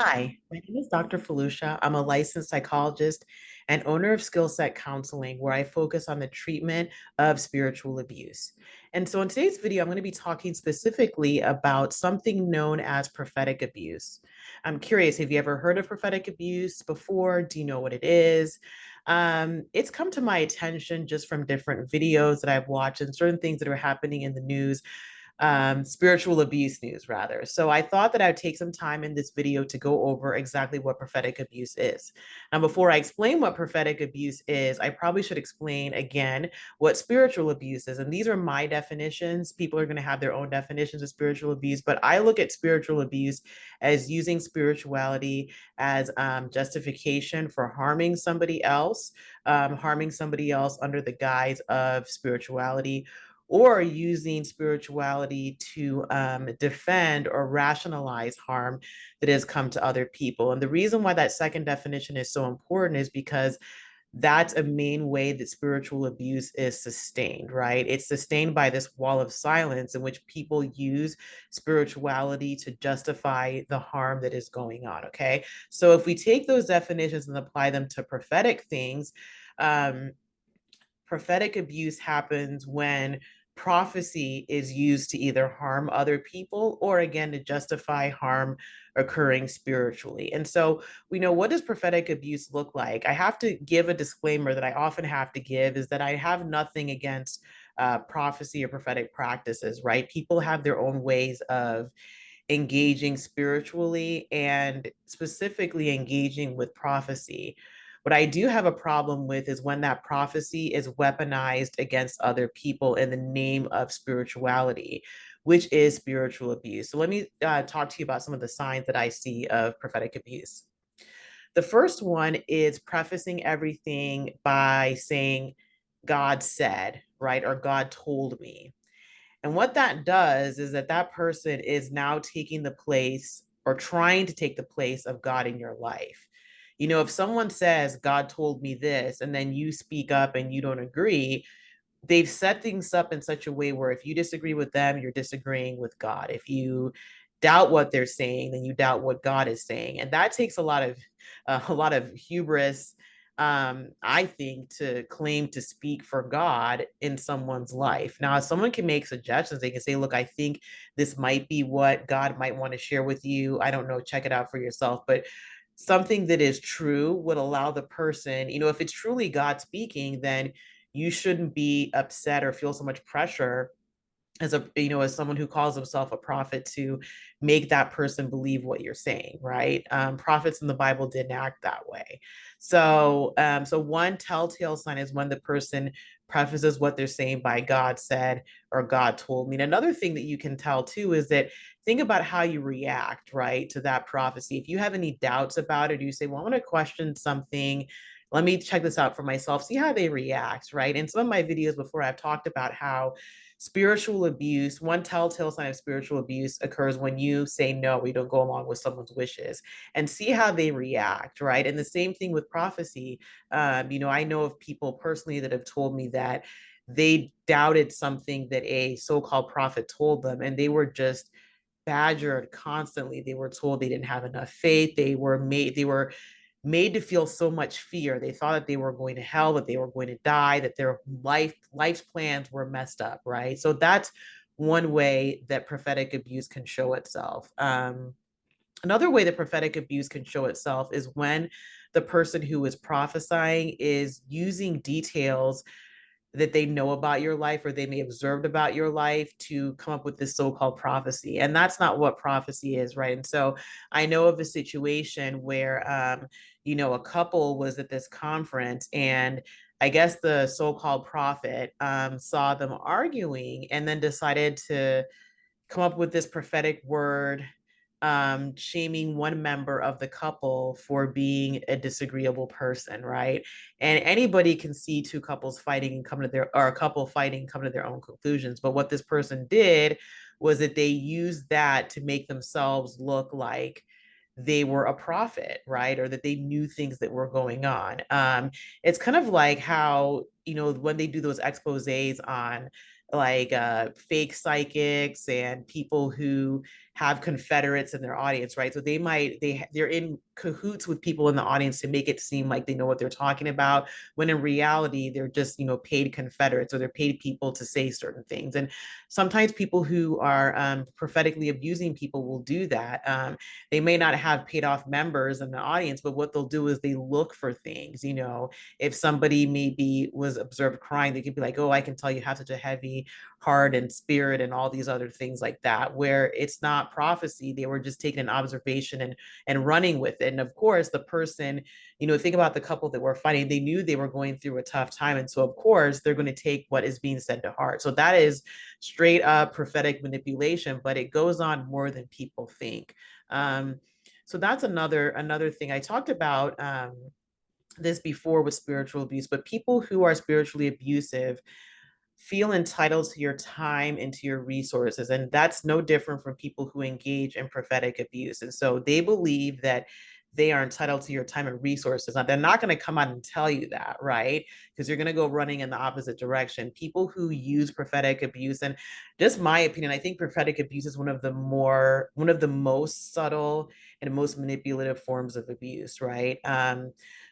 Hi, my name is Dr. Felucia. I'm a licensed psychologist and owner of Skill Set Counseling, where I focus on the treatment of spiritual abuse. And so in today's video, I'm going to be talking specifically about something known as prophetic abuse. I'm curious, have you ever heard of prophetic abuse before? Do you know what it is? It's come to my attention just from different videos that I've watched and certain things that are happening in the news, spiritual abuse news, rather. So I thought that I'd take some time in this video to go over exactly what prophetic abuse is. Now, before I explain what prophetic abuse is, I probably should explain again what spiritual abuse is. And these are my definitions. People are going to have their own definitions of spiritual abuse, but I look at spiritual abuse as using spirituality as justification for harming somebody else under the guise of spirituality, or using spirituality to defend or rationalize harm that has come to other people. And the reason why that second definition is so important is because that's a main way that spiritual abuse is sustained, right? It's sustained by this wall of silence in which people use spirituality to justify the harm that is going on, okay? So if we take those definitions and apply them to prophetic things, um, prophetic abuse happens when prophecy is used to either harm other people or again to justify harm occurring spiritually. And so we know, what does prophetic abuse look like? I have to give a disclaimer that I often have to give, is that I have nothing against prophecy or prophetic practices, right? People have their own ways of engaging spiritually and specifically engaging with prophecy. What I do have a problem with is when that prophecy is weaponized against other people in the name of spirituality, which is spiritual abuse. So let me talk to you about some of the signs that I see of prophetic abuse. The first one is prefacing everything by saying, God said, right? Or God told me. And what that does is that that person is now taking the place or trying to take the place of God in your life. You know, if someone says, God told me this, and then you speak up and you don't agree, they've set things up in such a way where if you disagree with them, you're disagreeing with God. If you doubt what they're saying, then you doubt what God is saying. And that takes a lot of hubris, I think, to claim to speak for God in someone's life. Now, someone can make suggestions. They can say, look, I think this might be what God might want to share with you. I don't know, check it out for yourself. But something that is true would allow the person, you know, if it's truly God speaking, then you shouldn't be upset or feel so much pressure as a, you know, as someone who calls himself a prophet, to make that person believe what you're saying, right? Prophets in the Bible didn't act that way. So one telltale sign is when the person prefaces what they're saying by God said or God told me. And another thing that you can tell too is that, think about how you react, right, to that prophecy. If you have any doubts about it, you say, well, I want to question something, let me check this out for myself, see how they react, right? In some of my videos before, I've talked about how spiritual abuse, one telltale sign of spiritual abuse occurs when you say no, we don't go along with someone's wishes, and see how they react, right? And the same thing with prophecy. You know, I know of people personally that have told me that they doubted something that a so-called prophet told them, and they were just badgered constantly. They were told they didn't have enough faith. They were made to feel so much fear. They thought that they were going to hell, that they were going to die, that their life's plans were messed up, right? So that's one way that prophetic abuse can show itself. Another way that prophetic abuse can show itself is when the person who is prophesying is using details that they know about your life or they may have observed about your life to come up with this so-called prophecy. And that's not what prophecy is, right? And so I know of a situation where, you know, a couple was at this conference, and I guess the so-called prophet saw them arguing and then decided to come up with this prophetic word, shaming one member of the couple for being a disagreeable person, right? And anybody can see two couples fighting and come to their, or a couple fighting, come to their own conclusions. But what this person did was that they used that to make themselves look like they were a prophet, right? Or that they knew things that were going on. It's kind of like how, you know, when they do those exposés on like fake psychics and people who have confederates in their audience, right? So they're in cahoots with people in the audience to make it seem like they know what they're talking about, when in reality they're just, paid confederates, or they're paid people to say certain things. And sometimes people who are prophetically abusing people will do that. They may not have paid off members in the audience, but what they'll do is they look for things. If somebody maybe was observed crying, they could be like, oh, I can tell you have such a heavy heart and spirit and all these other things like that, where it's not prophecy. They were just taking an observation and running with it. And of course, the person, think about the couple that were fighting, they knew they were going through a tough time. And so of course they're going to take what is being said to heart. So that is straight up prophetic manipulation, but it goes on more than people think. So that's another thing. I talked about this before with spiritual abuse, but people who are spiritually abusive feel entitled to your time and to your resources. And that's no different from people who engage in prophetic abuse. And so they believe that they are entitled to your time and resources. Now, they're not going to come out and tell you that, right? Because you're going to go running in the opposite direction. People who use prophetic abuse, and just my opinion, I think prophetic abuse is one of the most subtle and most manipulative forms of abuse, right?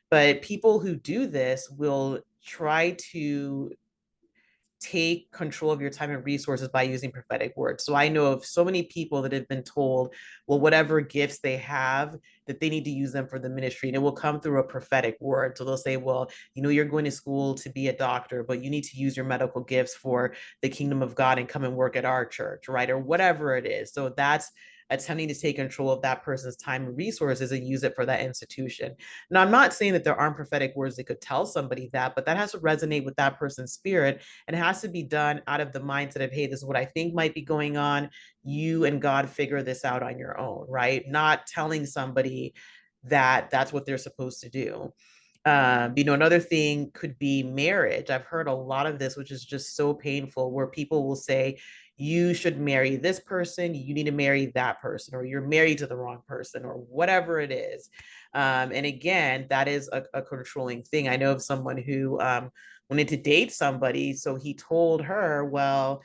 But people who do this will try to take control of your time and resources by using prophetic words. So I know of so many people that have been told, well, whatever gifts they have, that they need to use them for the ministry. And it will come through a prophetic word. So they'll say, well, you're going to school to be a doctor, but you need to use your medical gifts for the kingdom of God and come and work at our church, right? Or whatever it is. So that's attempting to take control of that person's time and resources and use it for that institution. Now, I'm not saying that there aren't prophetic words that could tell somebody that, but that has to resonate with that person's spirit, and it has to be done out of the mindset of, hey, this is what I think might be going on. You and God figure this out on your own, right? Not telling somebody that that's what they're supposed to do. Another thing could be marriage. I've heard a lot of this, which is just so painful, where people will say, you should marry this person, you need to marry that person, or you're married to the wrong person, or whatever it is. And again, that is a controlling thing. I know of someone who wanted to date somebody. So he told her, well,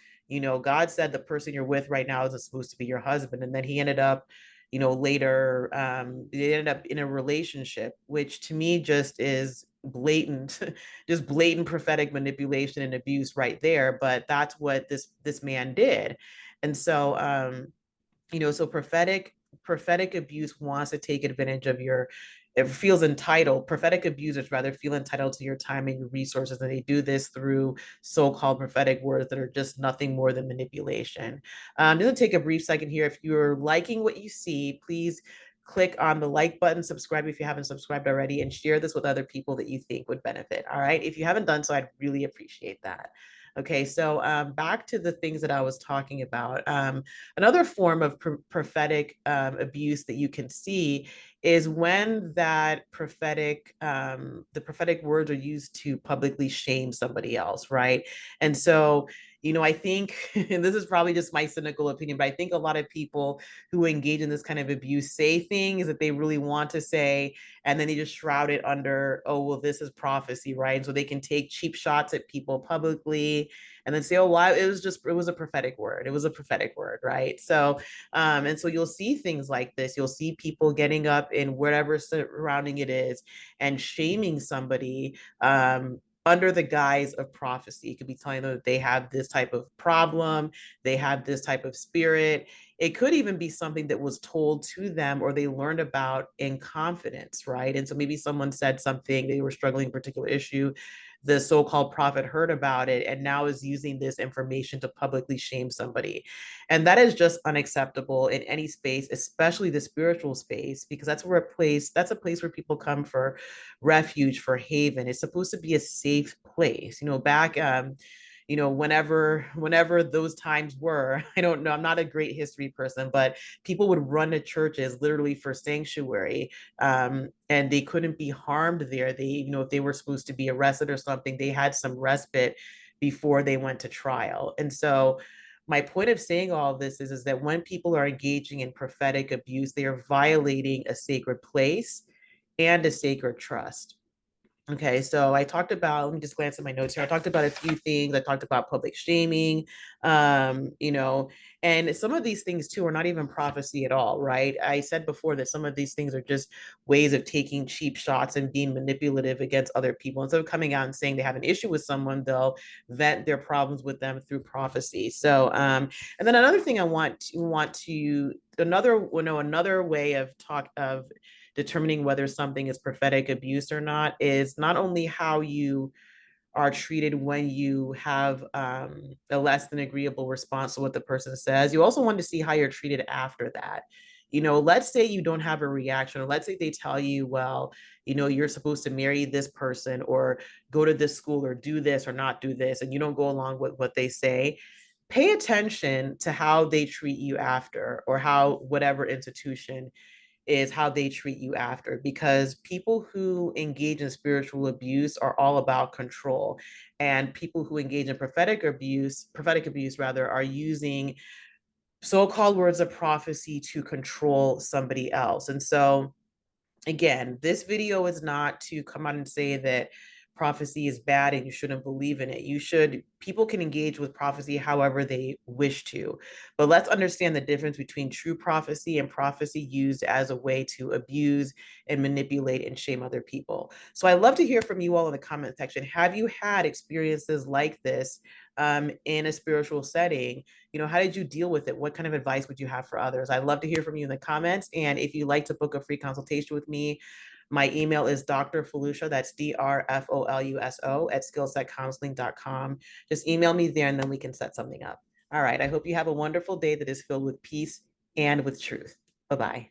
God said the person you're with right now isn't supposed to be your husband. And then he ended up, later, they ended up in a relationship, which to me just is blatant, just blatant prophetic manipulation and abuse right there. But that's what this man did. And so, so prophetic abuse wants to take advantage of your, it feels entitled. Prophetic abusers rather feel entitled to your time and your resources, and they do this through so-called prophetic words that are just nothing more than manipulation. I'm going to take a brief second here. If you're liking what you see, please click on the like button, subscribe if you haven't subscribed already, and share this with other people that you think would benefit. All right. If you haven't done so, I'd really appreciate that. Okay, so back to the things that I was talking about. Another form of prophetic abuse that you can see is when the prophetic words are used to publicly shame somebody else, right? And so, I think, and this is probably just my cynical opinion, but I think a lot of people who engage in this kind of abuse say things that they really want to say, and then they just shroud it under, oh, well, this is prophecy, right? And so they can take cheap shots at people publicly and then say, oh, well, it was a prophetic word. It was a prophetic word, right? So, and so you'll see things like this. You'll see people getting up in whatever surrounding it is and shaming somebody under the guise of prophecy. It could be telling them that they have this type of problem, they have this type of spirit. It could even be something that was told to them or they learned about in confidence, right? And so maybe someone said something, they were struggling with a particular issue, the so-called prophet heard about it and now is using this information to publicly shame somebody. And that is just unacceptable in any space, especially the spiritual space, because that's a place where people come for refuge, for haven. It's supposed to be a safe place. Back whenever those times were, I don't know, I'm not a great history person, but people would run to churches literally for sanctuary, and they couldn't be harmed there. They, if they were supposed to be arrested or something, they had some respite before they went to trial. And so my point of saying all of this is that when people are engaging in prophetic abuse, they are violating a sacred place and a sacred trust. Okay, so I talked about, let me just glance at my notes here. I talked about a few things. I talked about public shaming, And some of these things too are not even prophecy at all, right? I said before that some of these things are just ways of taking cheap shots and being manipulative against other people. Instead of coming out and saying they have an issue with someone, they'll vent their problems with them through prophecy. So and then another thing I want to another another way of talk of determining whether something is prophetic abuse or not is not only how you are treated when you have a less than agreeable response to what the person says. You also want to see how you're treated after that. Let's say you don't have a reaction, or let's say they tell you, well, you're supposed to marry this person or go to this school or do this or not do this, and you don't go along with what they say. Pay attention to how they treat you after, or how whatever institution is how they treat you after, because people who engage in spiritual abuse are all about control, and people who engage in prophetic abuse rather, are using so-called words of prophecy to control somebody else. And so again, this video is not to come out and say that prophecy is bad and you shouldn't believe in it. People can engage with prophecy however they wish to. But let's understand the difference between true prophecy and prophecy used as a way to abuse and manipulate and shame other people. So I'd love to hear from you all in the comment section. Have you had experiences like this in a spiritual setting? How did you deal with it? What kind of advice would you have for others? I'd love to hear from you in the comments. And if you'd like to book a free consultation with me, my email is drfoluso, that's DRFOLUSO at skillsetcounseling.com. Just email me there and then we can set something up. All right. I hope you have a wonderful day that is filled with peace and with truth. Bye-bye.